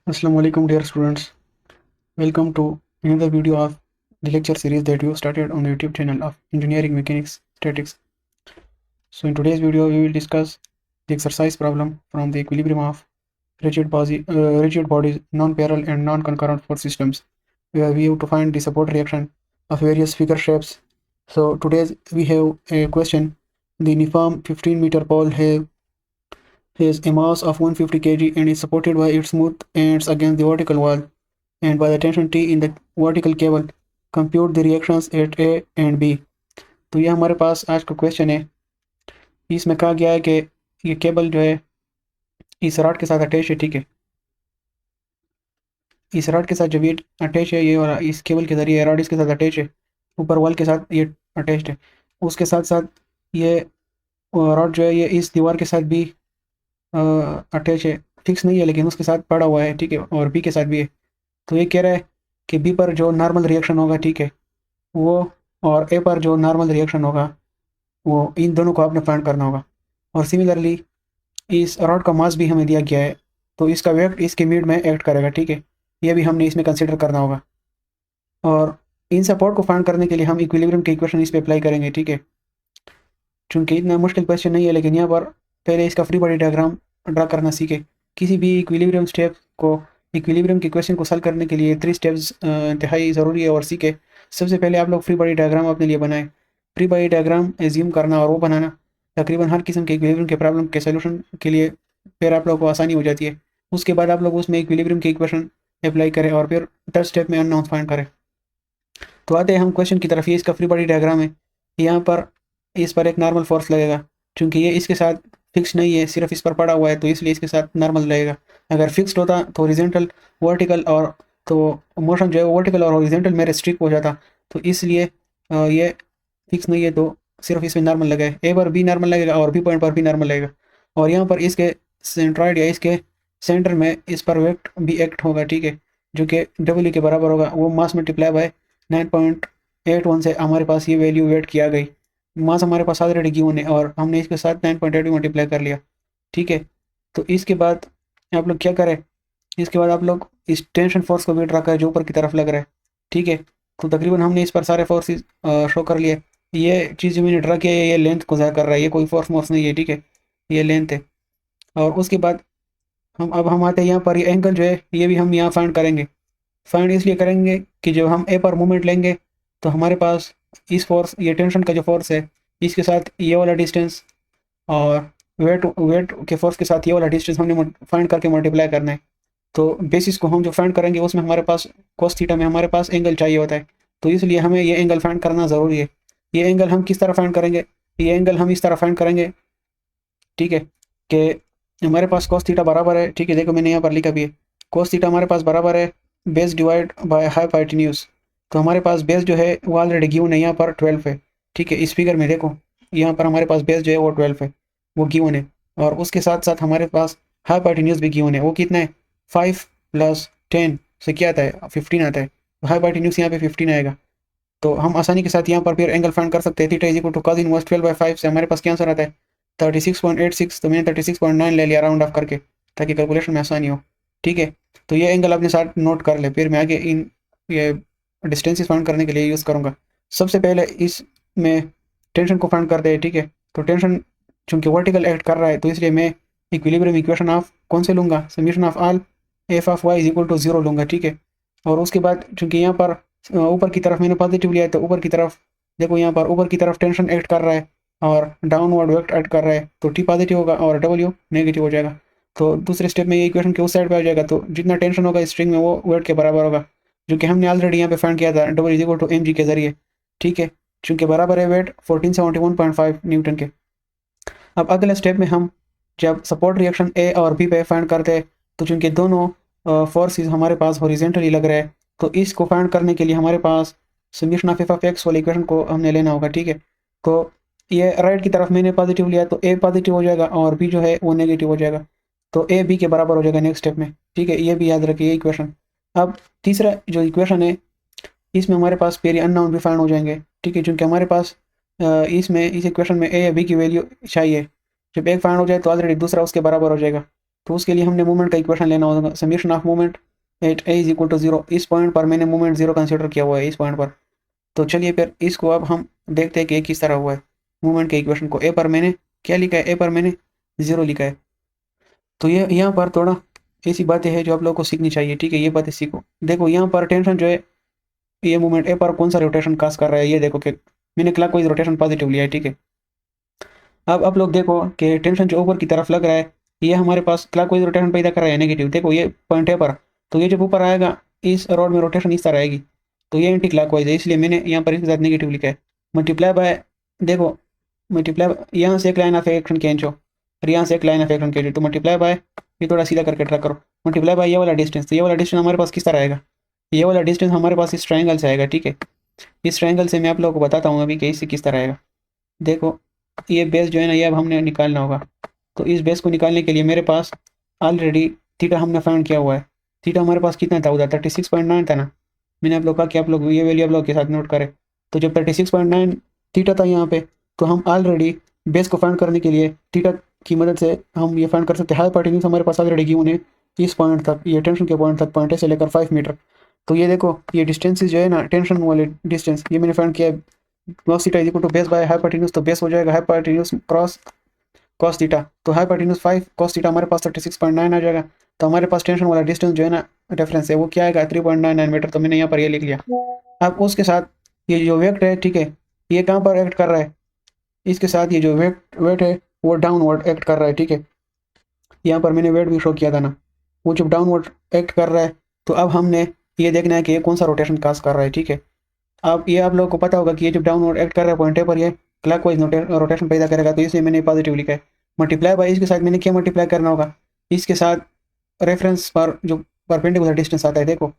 Assalamu alaikum dear students. Welcome to another video of the lecture series that you started on the YouTube channel of Engineering Mechanics Statics. So in today's video we will discuss the exercise problem from the equilibrium of rigid bodies, non-parallel and non-concurrent force systems, where we have to find the support reaction of various figure shapes. So today we have a question. The uniform 15-meter pole has a mass of 150 kg and is supported by its smooth ends against the vertical wall and by the tension T in the vertical cable. Compute the reactions at A and B. तो ये हमारे पास आज का question है। इसमें कहा गया है कि ये केबल जो है इस रॉड के साथ अटैच है, ठीक है। इस रॉड के साथ जब ये अटैच है, ये और इस केबल के जरिए रॉड इसके साथ अटैच है, ऊपर वॉल के साथ ये अटैच्ड है। उसके साथ साथ ये रॉड जो है ये इस दीवार के साथ भी अटैच है, फिक्स नहीं है लेकिन उसके साथ पड़ा हुआ है, ठीक है, और बी के साथ भी है। तो ये कह रहा है कि बी पर जो नॉर्मल रिएक्शन होगा, ठीक है, वो और ए पर जो नॉर्मल रिएक्शन होगा वो इन दोनों को आपने फाइंड करना होगा। और सिमिलरली इस रॉड का मास भी हमें दिया गया है, तो इसका वेट इसके मिड में एक्ट करेगा, ठीक है। ये भी हमने इसमें कंसिडर करना होगा। और इन सपोर्ट को फाइंड करने के लिए हम इक्विलिब्रियम के इक्वेशन इस पर अप्लाई करेंगे, ठीक है। चूँकि इतना मुश्किल क्वेश्चन नहीं है, लेकिन यहाँ पर पहले इसका फ्री बॉडी डायग्राम ड्रा करना सीखे। किसी भी इक्विलिब्रियम स्टेप को, इक्विलिब्रियम के क्वेश्चन को सॉल्व करने के लिए 3 स्टेप्स इंतहाई ज़रूरी है और सीखे। सबसे पहले आप लोग फ्री बॉडी डायग्राम अपने लिए बनाएं। फ्री बॉडी डायग्राम एज्यूम करना और वो बनाना तकरीबन हर किस्म के इक्विलिब्रियम के प्रॉब्लम के सोल्यूशन के लिए फिर आप लोगों को आसानी हो जाती है। उसके बाद आप लोग उसमें इक्विलिब्रियम के इक्वेशन अप्लाई करें और फिर थर्ड स्टेप में अननोन फाइंड करें। तो आते हैं हम क्वेश्चन की तरफ। ये इसका फ्री बॉडी डायग्राम है। यहाँ पर इस पर एक नॉर्मल फोर्स लगेगा, चूँकि ये इसके साथ फिक्स नहीं है, सिर्फ इस पर पड़ा हुआ है, तो इसलिए इसके साथ नॉर्मल लगेगा। अगर फिक्स्ड होता तो हॉरिजॉन्टल वर्टिकल और तो मोशन जो है वर्टिकल और हॉरिजॉन्टल में रिस्ट्रिक्ट हो जाता, तो इसलिए ये फिक्स नहीं है, तो सिर्फ इसमें नॉर्मल लगेगा। ए पर भी नॉर्मल लगेगा और बी पॉइंट पर भी नॉर्मल लगेगा। और यहाँ पर इसके सेंट्रॉइड या इसके सेंटर में इस पर वेट भी एक्ट होगा, ठीक है, जो कि डब्ल्यू के बराबर होगा। वो मास मल्टीप्लाई बाय 9.81 से हमारे पास ये वैल्यू वेट किया गई। मास हमारे पास ऑलरेडी गिवन है और हमने इसके साथ 9.8 मल्टीप्लाई कर लिया, ठीक है। तो इसके बाद आप लोग क्या करें, इसके बाद आप लोग इस टेंशन फोर्स को भी ड्रा करें जो ऊपर की तरफ लग रहा है, ठीक है। तो तकरीबन हमने इस पर सारे फोर्सेस शो कर लिए। ये चीज़ जो मैंने ड्रा किया है ये लेंथ को ज़ाहिर कर रहा है, ये कोई फोर्स मोर्स नहीं है, ठीक है, ये लेंथ है। और उसके बाद हम आते हैं यहाँ पर, ये एंगल जो है ये भी हम यहाँ फाइंड करेंगे। फाइंड इसलिए करेंगे कि जब हम ए पर मूवमेंट लेंगे तो हमारे पास इस फोर्स, ये टेंशन का जो फोर्स है, इसके साथ ये वाला डिस्टेंस और वेट वेट के फोर्स के साथ ये वाला डिस्टेंस हमने फाइंड करके मल्टीप्लाई करना है। तो बेसिस को हम जो फाइंड करेंगे उसमें हमारे पास कोस थीटा में हमारे पास एंगल चाहिए होता है, तो इसलिए हमें ये एंगल फाइंड करना ज़रूरी है। ये एंगल हम किस तरह फाइंड करेंगे, ये एंगल हम इस तरह फाइंड करेंगे, ठीक है, कि हमारे पास कोस थीटा बराबर है, ठीक है, देखो मैंने यहाँ पर लिखा भी है, कोस थीटा हमारे पास बराबर है बेस डिवाइड बाय हाइपोटेन्यूज। तो हमारे पास बेस जो है वो ऑलरेडी गिवन है, यहाँ पर 12 है, ठीक है। इस फिगर में देखो यहाँ पर हमारे पास बेस जो है वो 12 है, वो गिवन है। और उसके साथ साथ हमारे पास हाइपोटेन्यूज भी गिवन है, वो कितना है 5 + 10 से क्या आता है 15 आता है। हाइपोटेन्यूज यहाँ पे 15 आएगा। तो हम आसानी के साथ यहाँ पर फिर एंगल फाइंड कर सकते हैं। Theta is equal to cos inverse 12/5 से हमारे पास क्या आंसर आता है 36.86। तो मैंने 36.9 ले लिया राउंड ऑफ करके ताकि कैलकुलेशन में आसानी हो, ठीक है। तो ये एंगल अपने साथ नोट कर ले, फिर मैं आगे इन ये डिस्टेंसेस फाइंड करने के लिए यूज़ करूँगा। सबसे पहले इसमें टेंशन को फाइंड करते हैं, ठीक है। तो टेंशन चूँकि वर्टिकल एक्ट कर रहा है, तो इसलिए मैं इक्विलिब्रियम इक्वेशन ऑफ कौन से लूँगा, summation of all F of Y is equal to 0 लूँगा, ठीक है। और उसके बाद चूँकि यहाँ पर ऊपर की तरफ मैंने पॉजिटिव लिया है, तो ऊपर की तरफ देखो यहाँ पर ऊपर की तरफ टेंशन एक्ट कर रहा है और डाउनवर्ड वेक्ट एक्ट कर रहा है, तो टी पॉजिटिव होगा और डब्ल्यू नेगेटिव हो जाएगा। तो दूसरे स्टेप में ये इक्वेशन के उस साइड पे आ जाएगा, तो जितना टेंशन होगा स्ट्रिंग में वो वेट के बराबर होगा, जो कि हमने ऑलरेडी यहाँ पे फाइंड किया था W is equal to M G के जरिए, ठीक है, चूँकि बराबर है वेट 1471.5 न्यूटन के। अब अगले स्टेप में हम जब सपोर्ट रिएक्शन ए और बी पे फाइंड करते हैं, तो चूँकि दोनों फोर्सेस हमारे पास हॉरिजॉन्टली लग रहे हैं, तो इसको फाइंड करने के लिए हमारे पास summation of F of X वाली इक्वेशन को हमने लेना होगा, ठीक है। तो ये राइट की तरफ मैंने पॉजिटिव लिया, तो ए पॉजिटिव हो जाएगा और बी जो है वो नेगेटिव हो जाएगा, तो ए बी के बराबर हो जाएगा नेक्स्ट स्टेप में, ठीक है। ये भी याद रखिए इक्वेशन। अब तीसरा जो इक्वेशन है इसमें हमारे पास पेरी अननोन भी फाइंड हो जाएंगे, ठीक है, क्योंकि हमारे पास इसमें इस इक्वेशन में ए या बी की वैल्यू चाहिए। जब एक फाइंड हो जाए तो ऑलरेडी दूसरा उसके बराबर हो जाएगा, तो उसके लिए हमने मूवमेंट का इक्वेशन लेना होगा, summation of movement at A is equal to 0। इस पॉइंट पर मैंने मूवमेंट 0 कंसिडर किया हुआ है, इस पॉइंट पर। तो चलिए फिर इसको अब हम देखते हैं कि ये किस तरह हुआ है मूवमेंट के इक्वेशन को। ए पर मैंने क्या लिखा है, ए पर मैंने 0 लिखा है। तो ये यहाँ पर थोड़ा ऐसी बातें हैं जो आप लोगों को सीखनी चाहिए, ठीक है, ये बातें सीखो। देखो यहाँ पर टेंशन जो है, ये मूवमेंट ए पर कौन सा रोटेशन काज कर रहा है, ये देखो कि मैंने क्लॉकवाइज रोटेशन पॉजिटिव लिया है, ठीक है। अब आप लोग देखो कि टेंशन जो ऊपर की तरफ लग रहा है, ये हमारे पास क्लॉकवाइज रोटेशन पैदा कर रहा है नेगेटिव। देखो ये पॉइंट है पर, तो ये जब ऊपर आएगा इस रॉड में रोटेशन इस तरह आएगी, तो ये एंटी क्लॉकवाइज है, इसलिए मैंने यहाँ पर इसके साथ नेगेटिव लिखा है। मल्टीप्लाई बाय, देखो मल्टीप्लाई यहाँ से एक लाइन ऑफ एक्शन खींचो और यहाँ से एक लाइन ऑफ एक्शन खींचो, तो मल्टीप्लाई बाय, ये थोड़ा सीधा करके ट्रैक करो, मल्टीप्लाई बाय ये वाला डिस्टेंस। तो ये वाला डिस्टेंस हमारे पास किस तरह आएगा, ये वाला डिस्टेंस हमारे पास इस ट्रायंगल से आएगा, ठीक है। इस ट्रायंगल से मैं आप लोगों को बताता हूँ अभी कि इससे किस तरह आएगा। देखो ये बेस जो है ना, ये अब हमने निकालना होगा। तो इस बेस को निकालने के लिए मेरे पास ऑलरेडी थीटा हमने फाइंड किया हुआ है। थीटा हमारे पास कितना था उधर, 36.9 था ना। मैंने आप लोग कहा कि आप लोग ये वैल्यू आप लोग के साथ नोट करें। तो जब 36.9 थीटा था यहाँ पे, तो हम ऑलरेडी बेस को फाइंड करने के लिए थीटा की मदद से हम ये फाइंड कर सकते हैं। हाइपोटेन्यूज हमारे पास ऑलरेडी गिवन है इस पॉइंट तक, ये टेंशन के पॉइंट तक, पॉइंट ए से लेकर 5 मीटर। तो ये देखो ये डिस्टेंस जो है ना, टेंशन वाले डिस्टेंस, ये मैंने फाइंड किया है। cos theta is equal to base by hypotenuse, तो बेस हो जाएगा हाइपोटेन्यूज क्रॉस cos थीटा। तो हाइपोटेन्यूज 5 cos थीटा हमारे पास 36.9 आ जाएगा। तो हमारे पास टेंशन वाला डिस्टेंस जो है ना, रेफरेंस है, वो क्या आएगा 3.99 मीटर। तो मैंने यहाँ पर ये लिख लिया। अब उसके साथ ये जो वेट है, ठीक है, ये कहाँ पर एक्ट कर रहा है, इसके साथ ये जो वेट है वो डाउनवर्ड एक्ट कर रहा है, ठीक है। यहाँ पर मैंने वेट भी शो किया था ना, वो जब डाउनवर्ड एक्ट कर रहा है, तो अब हमने ये देखना है कि ये कौन सा रोटेशन काज कर रहा है, ठीक है। अब ये आप लोगों को पता होगा कि ये जब डाउनवर्ड एक्ट कर रहा है पॉइंट पर, ये क्लॉकवाइज रोटेशन पैदा करेगा, तो इसलिए मैंने पॉजिटिव लिखा है। मल्टीप्लाई बाय इसके साथ मैंने क्या मल्टीप्लाई करना होगा, इसके साथ रेफरेंस पर जो परपेंडिकुलर डिस्टेंस आता है, देखो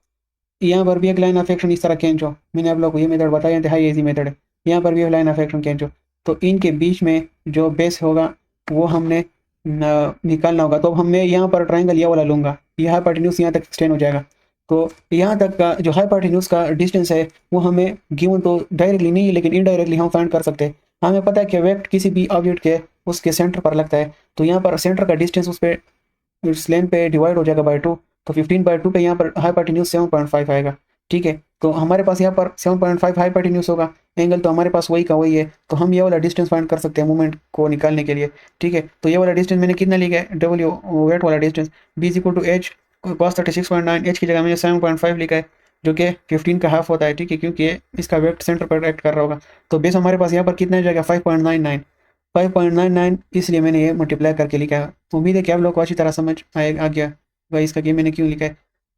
यहाँ पर भी एक लाइन ऑफ एक्शन इस तरह खींचो। मैंने आप लोग को ये मेथड बताया था, हाई इजी मेथड है। यहाँ पर भी एक लाइन ऑफ एक्शन खींचो, तो इनके बीच में जो बेस होगा वो हमने निकालना होगा। तो हमें यहाँ पर ट्राइंगल ये वाला लूँगा, ये हाइपोटेन्यूज यहाँ तक एक्सटेंड हो जाएगा। तो यहाँ तक का जो हाइपोटेन्यूज का डिस्टेंस है वो हमें गिवन तो डायरेक्टली नहीं, लेकिन इनडायरेक्टली हम फाइंड कर सकते हैं। हमें पता है कि वेक्ट किसी भी ऑब्जेक्ट के उसके सेंटर पर लगता है, तो यहाँ पर सेंटर का डिस्टेंस उस पर इस लेन पे डिवाइड हो जाएगा बाय 2। तो 15/2 पे यहाँ पर हाइपोटेन्यूज 7.5 आएगा, ठीक है। तो हमारे पास यहाँ पर 7.5 हाइपोटेन्यूज होगा, एंगल तो हमारे पास वही का वही है। तो हम ये वाला डिस्टेंस फाइंड कर सकते हैं मूवमेंट को निकालने के लिए, ठीक है। तो ये वाला डिस्टेंस मैंने कितना लिखा है, डब्ल्यू वेट वाला distance, B is equal to H cos 36.9, H की जगह मैंने 7.5 लिखा है, जो कि 15 का हाफ होता है, ठीक है, क्योंकि इसका वेट सेंटर पर एक्ट कर रहा होगा। तो बेस हमारे पास यहाँ पर कितना जाएगा 5.99, इसलिए मैंने ये मल्टीप्लाई करके लिखा है। उम्मीद है कि आप लोग को अच्छी तरह समझ आ गया भाई इसका कि मैंने क्यों लिखा है।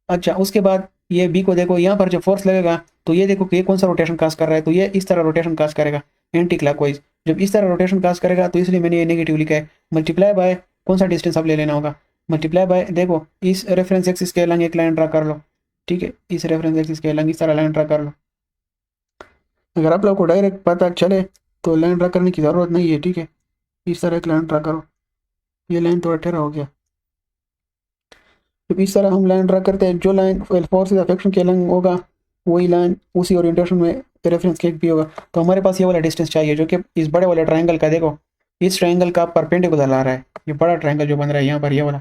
अच्छा, उसके बाद ये बी को देखो, यहाँ पर जब फोर्स लगेगा तो ये देखो कि ये कौन सा रोटेशन काज कर रहा है, तो ये इस तरह रोटेशन काज करेगा एंटी क्लॉकवाइज। जब इस तरह रोटेशन काज करेगा तो इसलिए मैंने ये नेगेटिव लिखा है। मल्टीप्लाई बाय कौन सा डिस्टेंस अब ले लेना होगा, मल्टीप्लाई बाय, देखो इस रेफरेंस एक्सिस के अलग एक लाइन ड्रा कर लो, ठीक है, इस रेफरेंस एक्सिस के अलग इस तरह लाइन ड्रा कर लो। अगर आप लोग को डायरेक्ट पता चले तो लाइन ड्रा करने की ज़रूरत नहीं है, ठीक है। इस तरह एक लाइन ड्रा करो, ये लाइन थोड़ा टेढ़ा हो गया। जब इस तरह हम लाइन ड्रा करते हैं, जो लाइन फोर्स अफेक्शन के अलग होगा वही लाइन उसी ओरिएंटेशन में रेफरेंस केक भी होगा। तो हमारे पास ये वाला डिस्टेंस चाहिए जो कि इस बड़े वाले ट्रायंगल का, देखो इस ट्रायंगल का परपेंडिकुलर आ रहा है, ये बड़ा ट्रायंगल जो बन रहा है यहाँ पर, ये वाला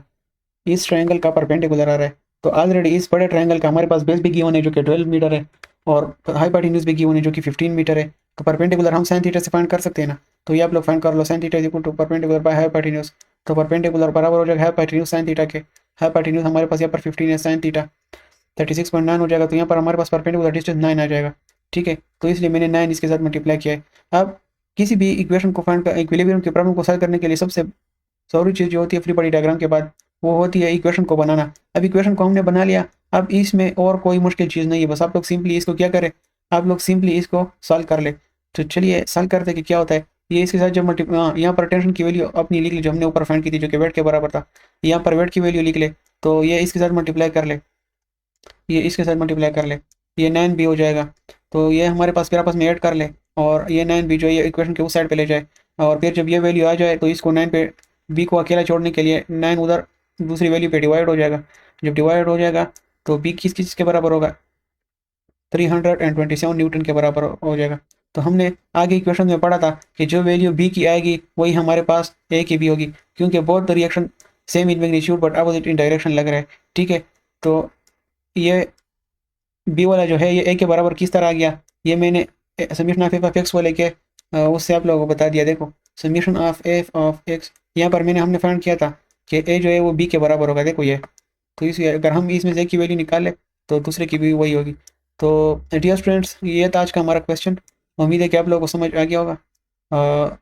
इस ट्रायंगल का परपेंडिकुलर आ रहा है। तो ऑलरेडी इस बड़े ट्रायंगल का हमारे पास बेस भी गिवन है जो कि 12 मीटर है, और हाइपोटेन्यूज भी गिवन है जो कि 15 मीटर है। तो परपेंडिकुलर हम sin थीटा से फाइंड कर सकते हैं ना, तो ये आप लोग फाइंड कर लो, sin theta is equal to perpendicular by hypotenuse. तो परपेंडिकुलर बराबर हो जाएगा हाइपोटेन्यूज sin थीटा के। हाइपोटेन्यूज हमारे पास यहाँ पर 15 है, sin थीटा 36.9 हो जाएगा। तो यहाँ पर हमारे पास परपेंडिकुलर डिस्टेंस 9 आ जाएगा, ठीक है। तो इसलिए मैंने 9 इसके साथ मल्टीप्लाई किया है। अब किसी भी इक्वेशन को फाइंड कर, इक्विलिब्रियम की प्रॉब्लम को सॉल्व करने के लिए सबसे जरूरी चीज़ जो होती है फ्री बॉडी डायग्राम के बाद, वो होती है इक्वेशन को बनाना। अब इक्वेशन को हमने बना लिया, अब इसमें और कोई मुश्किल चीज़ नहीं है, बस आप लोग सिंपली इसको क्या करें, आप लोग सिंपली इसको सॉल्व कर ले। तो चलिए सॉल्व करते कि क्या होता है। ये इसके साथ जब यहाँ पर टेंशन की वैल्यू अपनी लिख ली जो हमने ऊपर फाइंड की थी, जो कि वेट के बराबर था। यहाँ पर वेट की वैल्यू लिख ले, तो ये इसके साथ मल्टीप्लाई कर ले, ये इसके साथ मल्टीप्लाई कर ले, ये 9 भी हो जाएगा। तो ये हमारे पास फिर आपस में ऐड कर ले, और ये 9 भी जो है इक्वेशन के उस साइड पे ले जाए। और फिर जब ये वैल्यू आ जाए तो इसको 9 पे, बी को अकेला छोड़ने के लिए 9 उधर दूसरी वैल्यू पे डिवाइड हो जाएगा। जब डिवाइड हो जाएगा तो बी किस किस के बराबर होगा, 327 न्यूटन के बराबर हो जाएगा। तो हमने आगे इक्वेशन में पढ़ा था कि जो वैल्यू बी की आएगी वही हमारे पास ए की भी होगी, क्योंकि both the reaction same in magnitude but opposite in direction लग रहा है, ठीक है। तो ये बी वाला जो है ये ए के बराबर किस तरह आ गया, ये मैंने summation of F of x को लेके उससे आप लोगों को बता दिया। देखो summation of F of x, यहाँ पर हमने फाइंड किया था कि ए जो है वो बी के बराबर होगा, देखो ये। तो इस अगर हम इसमें से एक की वैल्यू निकालें तो दूसरे की भी वही होगी। तो डियर स्टूडेंट्स, ये था आज का हमारा क्वेश्चन। उम्मीद है कि आप लोगों को समझ आ गया होगा।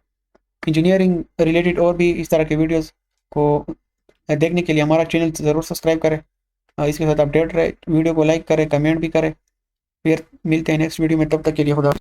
इंजीनियरिंग रिलेटेड और भी इस तरह के वीडियोस को देखने के लिए हमारा चैनल ज़रूर सब्सक्राइब करें। इसके साथ अपडेट रहे, वीडियो को लाइक करें, कमेंट भी करें। फिर मिलते हैं नेक्स्ट वीडियो में, तब तक के लिए खुदा।